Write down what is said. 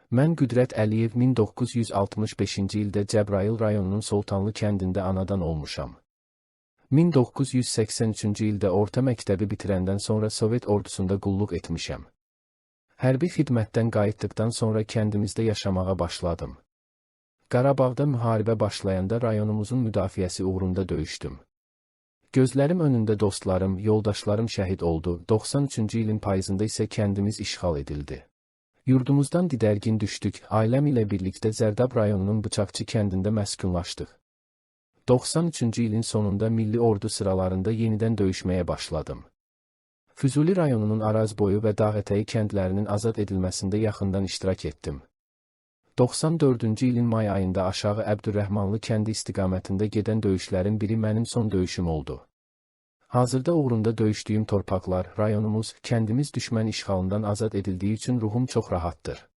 Mən Qüdrət Əliyev 1965-ci ildə Cəbrayıl rayonunun Soltanlı kəndində anadan olmuşam. 1983-cü ildə orta məktəbi bitirəndən sonra Sovet ordusunda qulluq etmişəm. Hərbi xidmətdən qayıtdıqdan sonra kəndimizdə yaşamağa başladım. Qarabağda müharibə başlayanda rayonumuzun müdafiəsi uğrunda döyüşdüm. Gözlərim önündə dostlarım, yoldaşlarım şəhid oldu. 93-cü ilin payızında isə kəndimiz işğal edildi. Yurdumuzdan didərgin düşdük, ailəm ilə birlikdə Zərdab rayonunun Bıçaqçı kəndində məskunlaşdıq. 93-cü ilin sonunda Milli Ordu sıralarında yenidən döyüşməyə başladım. Füzuli rayonunun Arazboyu və Dağətəyi kəndlərinin azad edilməsində yaxından iştirak etdim. 94-cü ilin may ayında Aşağı Əbdürrəhmanlı kəndi istiqamətində gedən döyüşlərin biri mənim son döyüşüm oldu. Hazırda uğrunda döyüşdüyüm torpaqlar, rayonumuz, kəndimiz düşmən işğalından azad edildiyi üçün ruhum çox rahatdır.